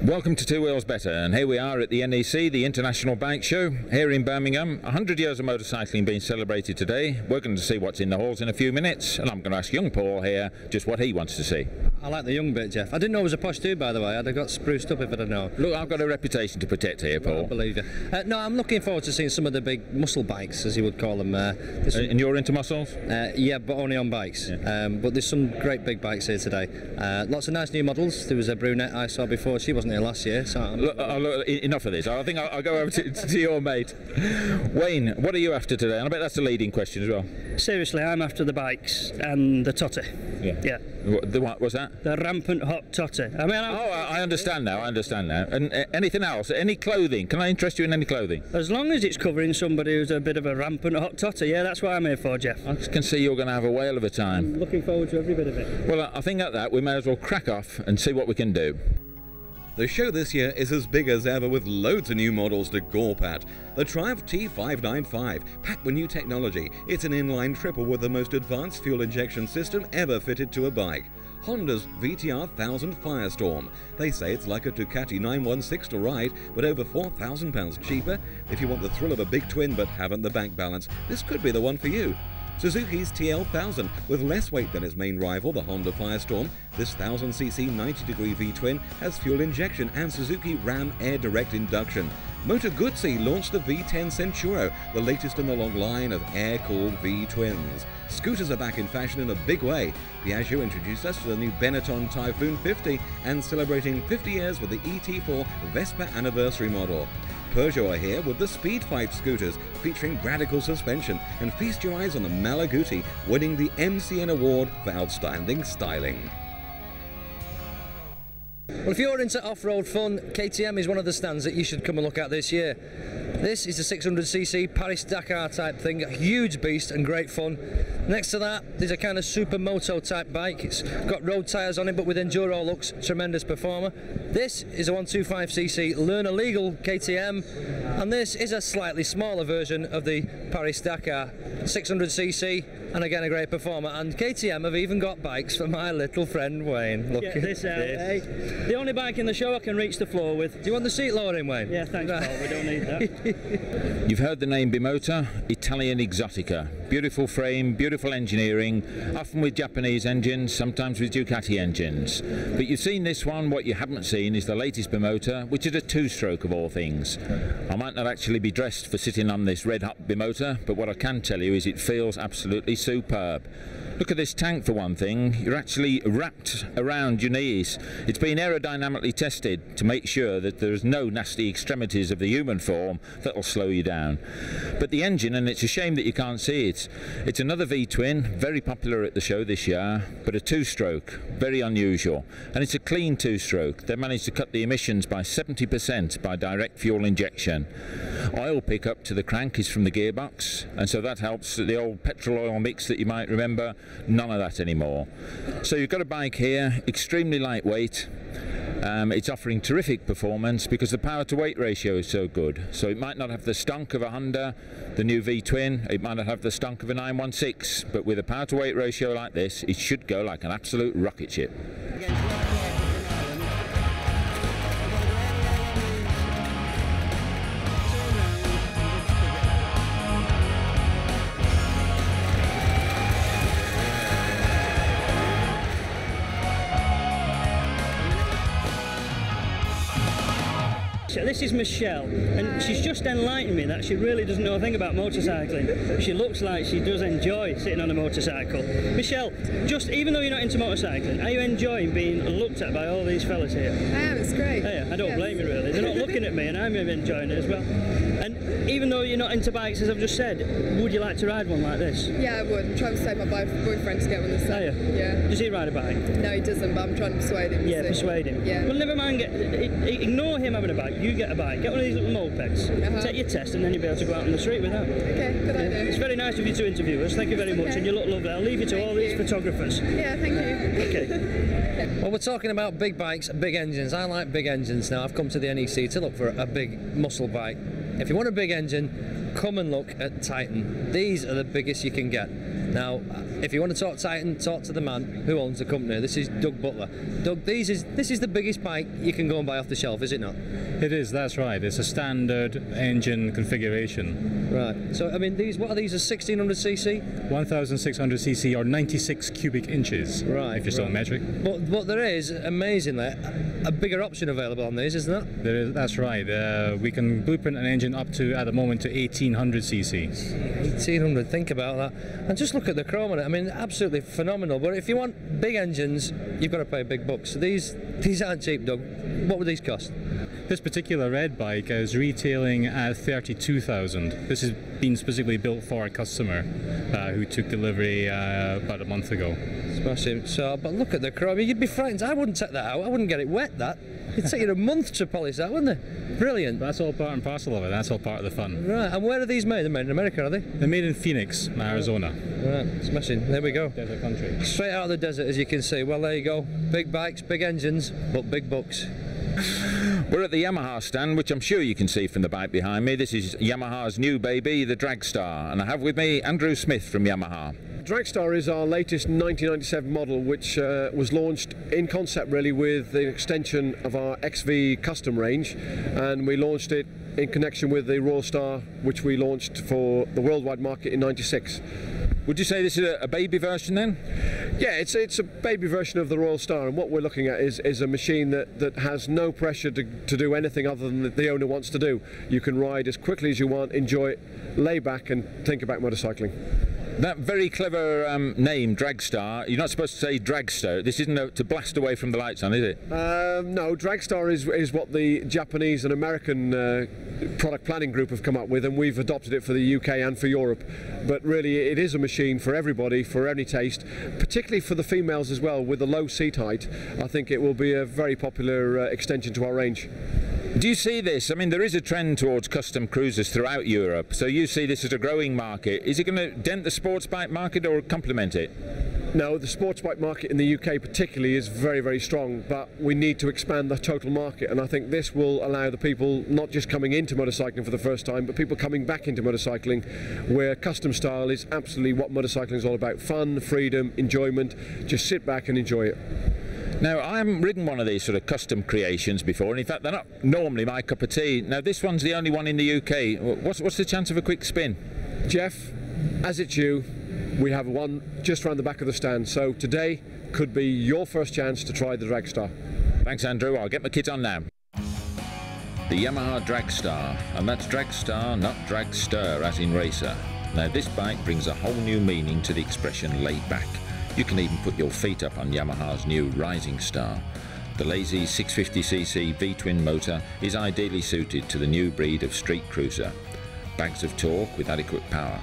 Welcome to Two Wheels Better, and here we are at the NEC, the International Bike Show, here in Birmingham. 100 years of motorcycling being celebrated today. We're going to see what's in the halls in a few minutes, and I'm going to ask young Paul here just what he wants to see. I like the young bit, Jeff. I didn't know it was a posh dude, by the way. I'd have got spruced up if I'd have known. Look, I've got a reputation to protect here, Paul. I believe you. No, I'm looking forward to seeing some of the big muscle bikes, as you would call them. And you're into muscles? Yeah, but only on bikes. Yeah. But there's some great big bikes here today. Lots of nice new models. There was a brunette I saw before. She wasn't here last year, so... Look, enough of this. I think I'll go over to your mate. Wayne, what are you after today? And I bet that's a leading question as well. Seriously, I'm after the bikes and the totty. Yeah. What was that? The rampant hot totty. I mean, I understand now. And anything else? Any clothing? Can I interest you in any clothing? As long as it's covering somebody who's a bit of a rampant hot totty, yeah, that's what I'm here for, Jeff. I can see you're going to have a whale of a time. I'm looking forward to every bit of it. Well, I think at that we may as well crack off and see what we can do. The show this year is as big as ever with loads of new models to gawp at. The Triumph T595, packed with new technology. It's an inline triple with the most advanced fuel injection system ever fitted to a bike. Honda's VTR 1000 Firestorm. They say it's like a Ducati 916 to ride, but over £4,000 cheaper. If you want the thrill of a big twin but haven't the bank balance, this could be the one for you. Suzuki's TL1000, with less weight than its main rival, the Honda Firestorm. This 1000cc 90-degree V-twin has fuel injection and Suzuki Ram air direct induction. Moto Guzzi launched the V10 Centuro, the latest in the long line of air-cooled V-twins. Scooters are back in fashion in a big way. Piaggio introduced us to the new Benetton Typhoon 50 and celebrating 50 years with the ET4 Vespa anniversary model. Peugeot are here with the Speed Fight scooters featuring radical suspension, and feast your eyes on the Malaguti winning the MCN Award for Outstanding Styling. Well, if you're into off-road fun, KTM is one of the stands that you should come and look at this year. This is a 600cc Paris-Dakar type thing, a huge beast and great fun. Next to that, there's a kind of supermoto type bike. It's got road tyres on it, but with enduro looks, tremendous performer. This is a 125cc learner legal KTM, and this is a slightly smaller version of the Paris-Dakar, 600cc, and again a great performer. And KTM have even got bikes for my little friend Wayne. Look at this. The only bike in the show I can reach the floor with. Do you want the seat lowering, Wayne? Yeah, thanks, Paul. We don't need that. You've heard the name Bimota, Italian Exotica. Beautiful frame, beautiful engineering, often with Japanese engines, sometimes with Ducati engines. But you've seen this one. What you haven't seen is the latest Bimota, which is a two-stroke of all things. I might not actually be dressed for sitting on this red-hot Bimota, but what I can tell you is it feels absolutely superb. Look at this tank for one thing. You're actually wrapped around your knees. It's been aerodynamically tested to make sure that there's no nasty extremities of the human form that'll slow you down. But the engine, and it's a shame that you can't see it, it's another V-twin, very popular at the show this year, but a two-stroke, very unusual. And it's a clean two-stroke. They managed to cut the emissions by 70% by direct fuel injection. Oil pickup to the crank is from the gearbox, and so that helps. The old petrol oil mix that you might remember, none of that anymore. So you've got a bike here, extremely lightweight. It's offering terrific performance because the power to weight ratio is so good. So it might not have the stunk of a Honda, the new V-twin, it might not have the stunk of a 916, but with a power to weight ratio like this, it should go like an absolute rocket ship. This is Michelle, and she's just enlightened me that she really doesn't know a thing about motorcycling. She looks like she does enjoy sitting on a motorcycle. Michelle, just even though you're not into motorcycling, are you enjoying being looked at by all these fellas here? I am, it's great. Oh, yeah, I don't blame you really. They're not looking at me, and I'm enjoying it as well. And even though you're not into bikes, as I've just said, would you like to ride one like this? Yeah, I would. I'm trying to persuade my boyfriend to get one this time. Are you? Yeah. Does he ride a bike? No, he doesn't, but I'm trying to persuade him. Yeah, persuade him. Yeah. Well, never mind. Ignore him having a bike. You get a bike. Get one of these little mopeds. Take your test, and then you'll be able to go out on the street with that. Okay, good idea. It's very nice of you to interview us. Thank you very much, and you look lovely. I'll leave you to all these photographers. Yeah, thank you. Okay. Well, we're talking about big bikes and big engines. I like big engines now. I've come to the NEC to look for a big muscle bike. If you want a big engine, come and look at Titan. These are the biggest you can get. Now, if you want to talk Titan, talk to the man who owns the company. This is Doug Butler. Doug, this is the biggest bike you can go and buy off the shelf, is it not? It is, that's right. It's a standard engine configuration. Right. So, I mean, what are these? A 1600cc? 1600cc or 96 cubic inches. Right. If you're still metric. But there is, amazingly, a bigger option available on these, isn't there? There is, that's right. We can blueprint an engine up to, at the moment, to 1800cc. 1800, think about that. And just look at the chrome on it. I mean, absolutely phenomenal. But if you want big engines, you've got to pay big bucks. So these aren't cheap, Doug. What would these cost? This particular red bike is retailing at 32,000. This has been specifically built for a customer who took delivery about a month ago. Smashing. So, but look at the chrome. You'd be frightened. I wouldn't take that out. I wouldn't get it wet, that. It'd take you a month to polish that, wouldn't it? Brilliant. That's all part and parcel of it. That's all part of the fun. Right. And where are these made? They're made in America, are they? They're made in Phoenix, Arizona. Right. Smashing. There we go. Desert country. Straight out of the desert, as you can see. Well, there you go. Big bikes, big engines, but big bucks. We're at the Yamaha stand, which I'm sure you can see from the bike behind me. This is Yamaha's new baby, the Dragstar, and I have with me Andrew Smith from Yamaha. Dragstar is our latest 1997 model, which was launched in concept really with the extension of our XV custom range, and we launched it in connection with the Royal Star, which we launched for the worldwide market in '96. Would you say this is a baby version then? Yeah, it's a baby version of the Royal Star, and what we're looking at is a machine that has no pressure to do anything other than the owner wants to do. You can ride as quickly as you want, enjoy it, lay back and think about motorcycling. That very clever name, Dragstar, you're not supposed to say Dragster. This isn't to blast away from the lights on, is it? No, Dragstar is what the Japanese and American product planning group have come up with, and we've adopted it for the UK and for Europe. But really, it is a machine for everybody, for any taste, particularly for the females as well. With the low seat height, I think it will be a very popular extension to our range. Do you see this? I mean, there is a trend towards custom cruisers throughout Europe, so you see this as a growing market. Is it going to dent the sports bike market or complement it? No, the sports bike market in the UK particularly is very, very strong, but we need to expand the total market, and I think this will allow the people not just coming into motorcycling for the first time, but people coming back into motorcycling, where custom style is absolutely what motorcycling is all about. Fun, freedom, enjoyment. Just sit back and enjoy it. Now, I haven't ridden one of these sort of custom creations before, and in fact they're not normally my cup of tea. Now this one's the only one in the UK. What's the chance of a quick spin? Jeff, as it's you, we have one just around the back of the stand, so today could be your first chance to try the Dragstar. Thanks Andrew, I'll get my kit on now. The Yamaha Dragstar, and that's Dragstar, not Dragster as in racer. Now this bike brings a whole new meaning to the expression laid back. You can even put your feet up on Yamaha's new Rising Star. The lazy 650cc V-twin motor is ideally suited to the new breed of street cruiser. Bags of torque with adequate power.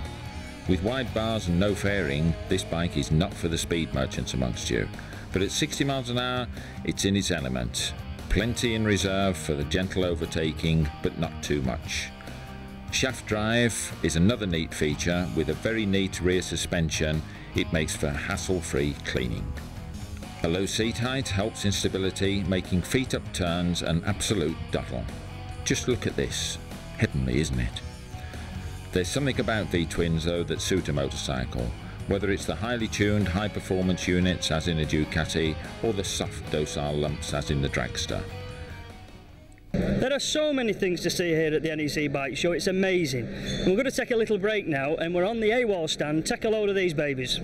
With wide bars and no fairing, this bike is not for the speed merchants amongst you. But at 60 miles an hour, it's in its element. Plenty in reserve for the gentle overtaking, but not too much. Shaft drive is another neat feature with a very neat rear suspension. It makes for hassle-free cleaning. A low seat height helps in stability, making feet up turns an absolute doddle. Just look at this. Heavenly, isn't it? There's something about V-twins though that suit a motorcycle, whether it's the highly tuned high-performance units as in a Ducati or the soft docile lumps as in the Dragstar. There are so many things to see here at the NEC Bike Show, it's amazing. And we're going to take a little break now, and we're on the AWOL stand. Take a load of these babies.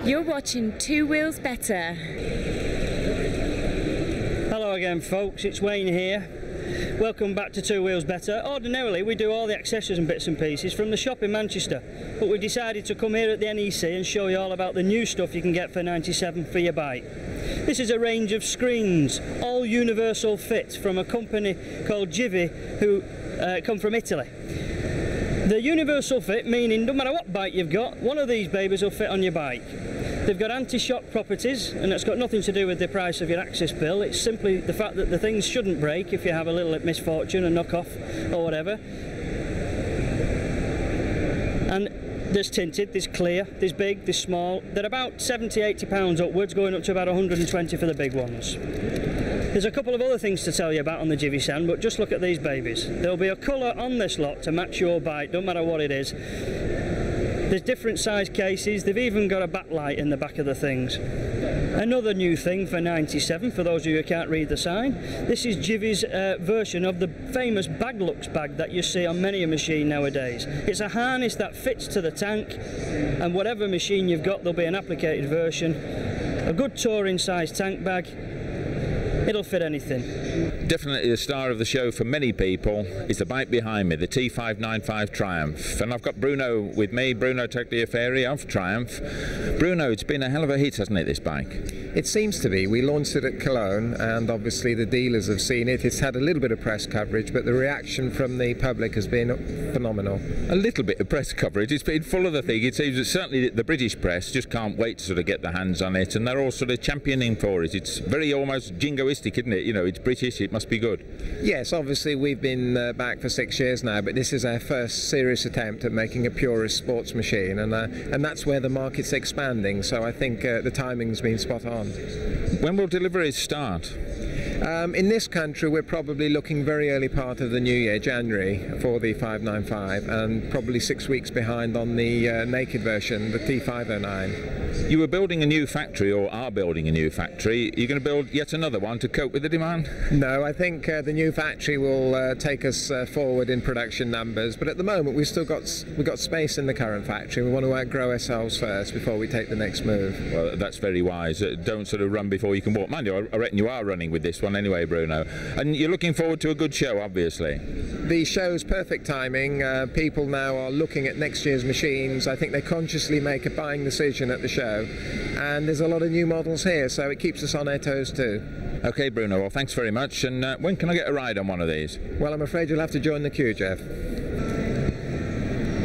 You're watching Two Wheels Better. Hello again folks, it's Wayne here. Welcome back to Two Wheels Better. Ordinarily we do all the accessories and bits and pieces from the shop in Manchester, but we decided to come here at the NEC and show you all about the new stuff you can get for 97 for your bike. This is a range of screens, all universal fit, from a company called Givi, who come from Italy. The universal fit meaning no matter what bike you've got, one of these babies will fit on your bike. They've got anti-shock properties, and that's got nothing to do with the price of your access bill. It's simply the fact that the things shouldn't break if you have a little misfortune, a knock off or whatever. And there's tinted, there's clear, there's big, there's small. They're about £70–80 upwards, going up to about 120 for the big ones. There's a couple of other things to tell you about on the Givi stand, but just look at these babies. There'll be a colour on this lot to match your bike, don't matter what it is. There's different size cases, they've even got a backlight in the back of the things. Another new thing for 97, for those of you who can't read the sign, this is Givi's version of the famous Baglux bag that you see on many a machine nowadays. It's a harness that fits to the tank, and whatever machine you've got, there'll be an applicated version. A good touring size tank bag. It'll fit anything. Definitely the star of the show for many people is the bike behind me, the T595 Triumph. And I've got Bruno with me, Bruno Tagliaferri of Triumph. Bruno, it's been a hell of a hit, hasn't it, this bike? It seems to be. We launched it at Cologne, and obviously the dealers have seen it. It's had a little bit of press coverage, but the reaction from the public has been phenomenal. A little bit of press coverage. It's been full of the thing. It seems that certainly the British press just can't wait to sort of get their hands on it, and they're all sort of championing for it. It's very almost jingoistic, isn't it? You know, it's British, it must be good. Yes, obviously we've been back for 6 years now, but this is our first serious attempt at making a purist sports machine, and that's where the market's expanding, so I think the timing's been spot on. When will deliveries start? In this country we're probably looking very early part of the new year, January, for the 595, and probably 6 weeks behind on the naked version, the T509. You were building a new factory, or are building a new factory. Are you going to build yet another one to cope with the demand? No, I think the new factory will take us forward in production numbers, but at the moment we've got space in the current factory. We want to outgrow ourselves first before we take the next move. Well, that's very wise. Don't sort of run before you can walk. Mind you, I reckon you are running with this one anyway, Bruno. And you're looking forward to a good show, obviously. The show's perfect timing. People now are looking at next year's machines. I think they consciously make a buying decision at the show, and there's a lot of new models here, so it keeps us on our toes too. Okay, Bruno, well, thanks very much. And when can I get a ride on one of these? Well, I'm afraid you'll have to join the queue, Jeff.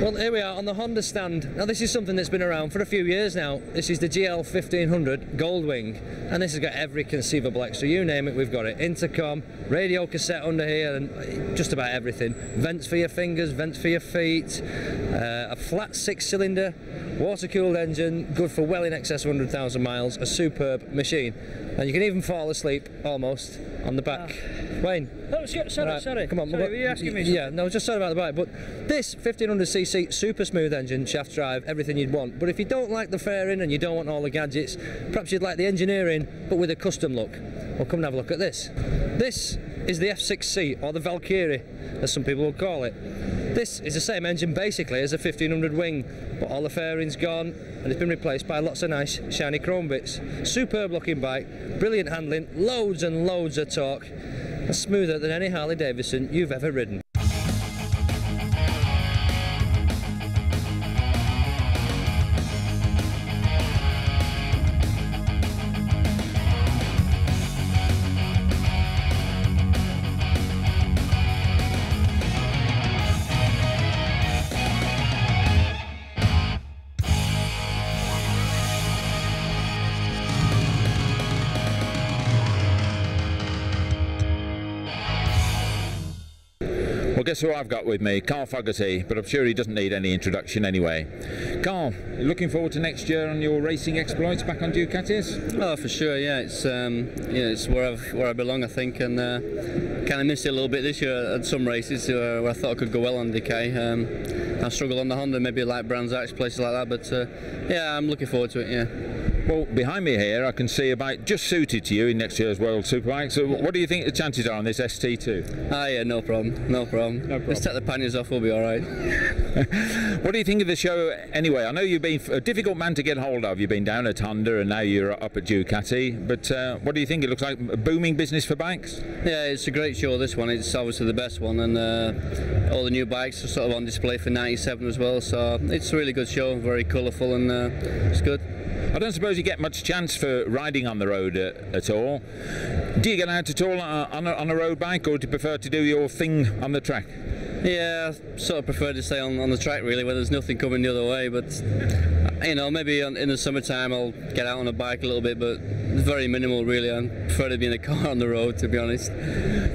Well, here we are on the Honda stand. Now, this is something that's been around for a few years now. This is the GL 1500 Goldwing, and this has got every conceivable extra. You name it, we've got it. Intercom, radio cassette under here, and just about everything. Vents for your fingers, vents for your feet, a flat 6-cylinder, water-cooled engine, good for well in excess of 100,000 miles, a superb machine. And you can even fall asleep, almost, on the back. Wayne? Oh, sorry. Come on. Sorry, were you asking me something? Yeah, no, just sorry about the bike. But this 1500cc super smooth engine, shaft drive, everything you'd want. But if you don't like the fairing and you don't want all the gadgets, perhaps you'd like the engineering, but with a custom look. Well, come and have a look at this. This is the F6C, or the Valkyrie, as some people will call it. This is the same engine basically as a 1500 wing, but all the fairing's gone and it's been replaced by lots of nice shiny chrome bits. Superb looking bike, brilliant handling, loads and loads of torque, and smoother than any Harley Davidson you've ever ridden. Well, guess who I've got with me? Carl Fogarty, but I'm sure he doesn't need any introduction anyway. Carl, looking forward to next year on your racing exploits back on Ducatis? Oh, for sure, yeah. It's it's where I belong, I think, and kind of missed it a little bit this year at some races where I thought I could go well on Decay. I struggled on the Honda, maybe like Brands Hatch, places like that, but yeah, I'm looking forward to it, yeah. Well, behind me here I can see a bike just suited to you in next year's World Superbike. So what do you think the chances are on this ST2? Ah, yeah, no problem. Just take the panniers off, we'll be all right. What do you think of the show anyway? I know you've been a difficult man to get hold of. You've been down at Honda and now you're up at Ducati. But what do you think? It looks like a booming business for bikes? Yeah, it's a great show, this one. It's obviously the best one, and all the new bikes are sort of on display for 97 as well. So it's a really good show, very colourful, and it's good. I don't suppose you get much chance for riding on the road at all. Do you get out at all on a road bike, or do you prefer to do your thing on the track? Yeah, I sort of prefer to stay on the track really, where there's nothing coming the other way, but you know, maybe in the summertime I'll get out on a bike a little bit, but it's very minimal really. I prefer to be in a car on the road, to be honest.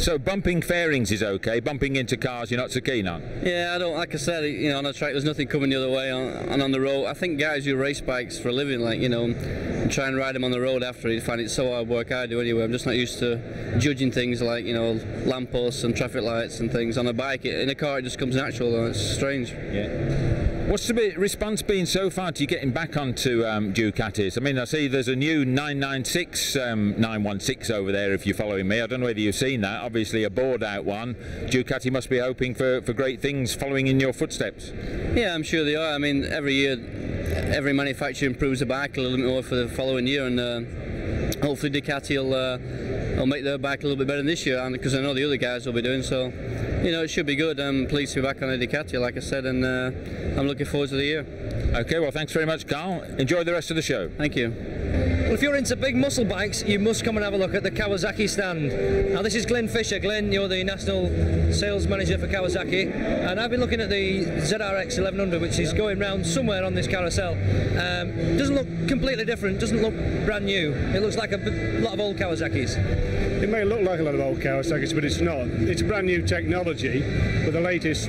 So bumping fairings is okay, bumping into cars you're not so keen on? Yeah, I don't, like I said, you know, on a track there's nothing coming the other way, and on the road, I think guys who race bikes for a living, like, you know, and try and ride them on the road after it, find it so hard work. I do anyway. I'm just not used to judging things like, you know, lampposts and traffic lights and things on a bike. In a car it just comes natural, though. It's strange. Yeah. What's the response been so far to you getting back onto Ducatis? I mean, I see there's a new 996 916 over there, if you're following me. I don't know whether you've seen that. Obviously a bored out one. Ducati must be hoping for great things following in your footsteps. Yeah, I'm sure they are. I mean, every year every manufacturer improves the bike a little bit more for the following year, and hopefully Ducati will make their bike a little bit better than this year, and because I know the other guys will be doing so. You know, it should be good. I'm pleased to be back on a Ducati, like I said, and I'm looking forward to the year. Okay, well, thanks very much, Carl. Enjoy the rest of the show. Thank you. Well, if you're into big muscle bikes, you must come and have a look at the Kawasaki stand. Now, this is Glen Fisher. Glen, you're the national sales manager for Kawasaki, and I've been looking at the ZRX 1100, which is going round somewhere on this carousel. Doesn't look completely different, doesn't look brand new. It looks like a lot of old Kawasaki's. It may look like a lot of old Kawasaki's, but it's not. It's brand new technology with the latest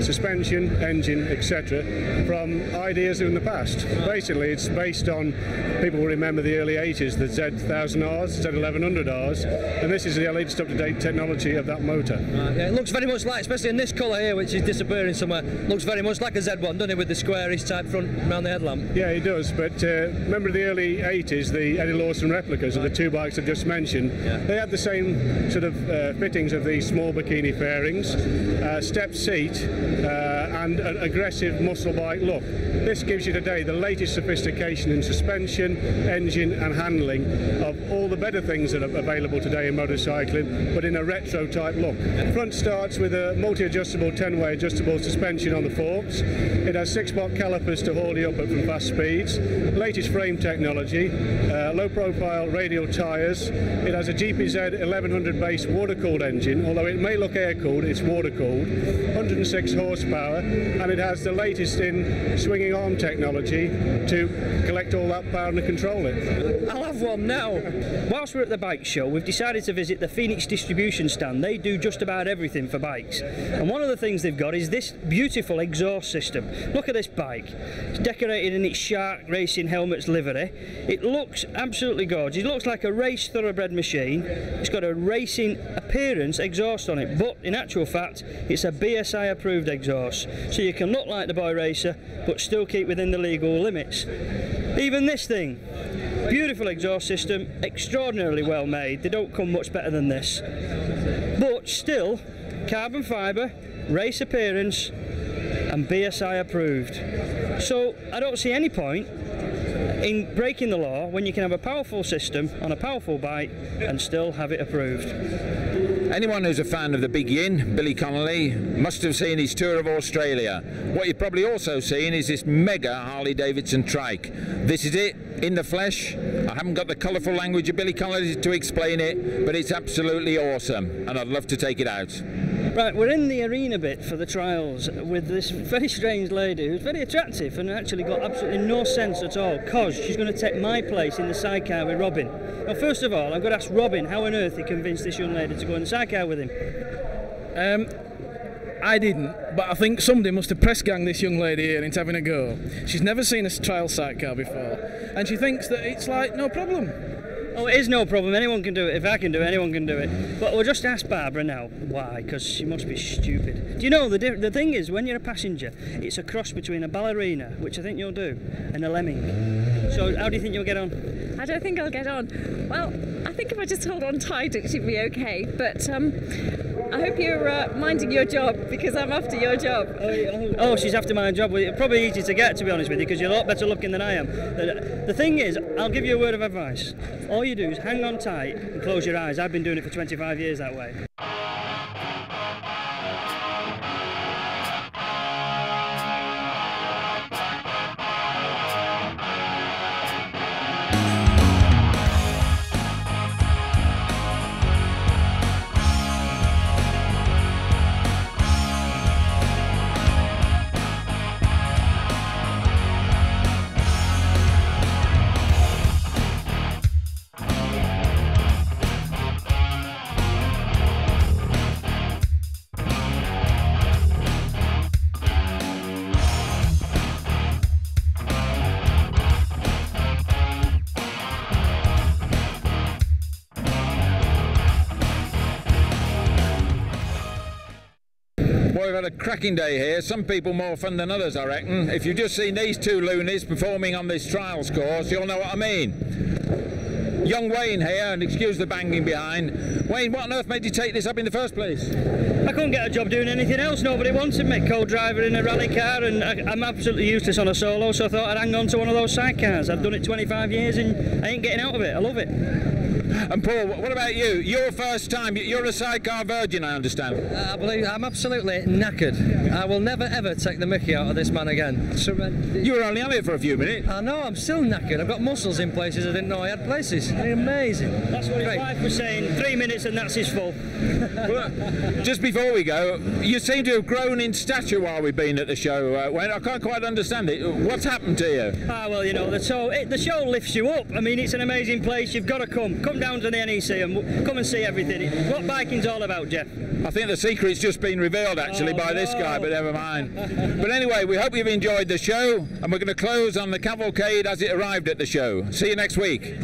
suspension, engine, etc. from ideas in the past. Basically, it's based on, people will remember the early 80s, the Z1000Rs, Z1100Rs, and this is the latest up-to-date technology of that motor. Yeah, it looks very much like, especially in this colour here, which is disappearing somewhere, looks very much like a Z1, doesn't it, with the squarish type front around the headlamp? Yeah, it does, but remember the early 80s, the Eddie Lawson replicas of the two bikes I just mentioned, they had the same sort of fittings of the small bikini fairings, step seat, and an aggressive muscle bike look. This gives you today the latest sophistication in suspension, engine and handling of all the better things that are available today in motorcycling, but in a retro type look. Front starts with a multi-adjustable 10-way adjustable suspension on the forks. It has 6-spot calipers to haul you up from fast speeds, latest frame technology, low profile radial tyres. It has a GPZ 1100 base water-cooled engine, although it may look air-cooled, it's water-cooled, 106 horsepower, and it has the latest in swinging arm technology to collect all that power and to control it. I'll have one now. Whilst we're at the bike show, we've decided to visit the Phoenix distribution stand. They do just about everything for bikes, and one of the things they've got is this beautiful exhaust system. Look at this bike. It's decorated in its Shark Racing Helmets livery. It looks absolutely gorgeous. It looks like a race thoroughbred machine. It's got a racing appearance exhaust on it, but in actual fact it's a BSI approved exhaust, so you can look like the boy racer but still keep within the legal limits. Even this thing, beautiful exhaust system, extraordinarily well made. They don't come much better than this, but still carbon fibre, race appearance and BSI approved. So I don't see any point in breaking the law when you can have a powerful system on a powerful bike and still have it approved. Anyone who's a fan of the big yin, Billy Connolly, must have seen his tour of Australia. What you've probably also seen is this mega Harley-Davidson trike. This is it, in the flesh. I haven't got the colourful language of Billy Connolly to explain it, but it's absolutely awesome, and I'd love to take it out. Right, we're in the arena bit for the trials with this very strange lady who's very attractive and actually got absolutely no sense at all, because she's going to take my place in the sidecar with Robin. Now, first of all, I've got to ask Robin how on earth he convinced this young lady to go in the sidecar with him. I didn't, but I think somebody must have press ganged this young lady here into having a go. She's never seen a trial sidecar before, and she thinks that it's like no problem. Oh, it is no problem. Anyone can do it. If I can do it, anyone can do it. But we'll just ask Barbara now why, because she must be stupid. Do you know, the thing is, when you're a passenger, it's a cross between a ballerina, which I think you'll do, and a lemming. So how do you think you'll get on? I don't think I'll get on. Well, I think if I just hold on tight, it should be okay. But I hope you're minding your job, because I'm after your job. Oh, she's after my job. Well, it's probably easy to get, to be honest with you, because you're a lot better looking than I am. The thing is, I'll give you a word of advice. All you do is hang on tight and close your eyes. I've been doing it for 25 years that way. we've had a cracking day here. Some people more fun than others, I reckon. If you've just seen these two loonies performing on this trials course, you'll know what I mean. Young Wayne here, and excuse the banging behind. Wayne, what on earth made you take this up in the first place? I couldn't get a job doing anything else. Nobody wanted me. Co-driver in a rally car, and I'm absolutely useless on a solo, so I thought I'd hang on to one of those sidecars. I've done it 25 years and I ain't getting out of it. I love it. And Paul, what about you? Your first time, you're a sidecar virgin, I understand. I believe I'm absolutely knackered. I will never ever take the mickey out of this man again. You were only on it for a few minutes. I know, I'm still knackered. I've got muscles in places I didn't know I had places. Amazing. That's what his wife was saying. 3 minutes and that's his full. Well, just before we go, you seem to have grown in stature while we've been at the show. Wayne, I can't quite understand it. What's happened to you? Ah, well, you know, the show lifts you up. I mean, it's an amazing place. You've got to come down to the NEC and come and see everything. What biking's all about, Jeff. I think the secret's just been revealed actually by this guy, but never mind. But anyway, we hope you've enjoyed the show, and we're going to close on the cavalcade as it arrived at the show. See you next week.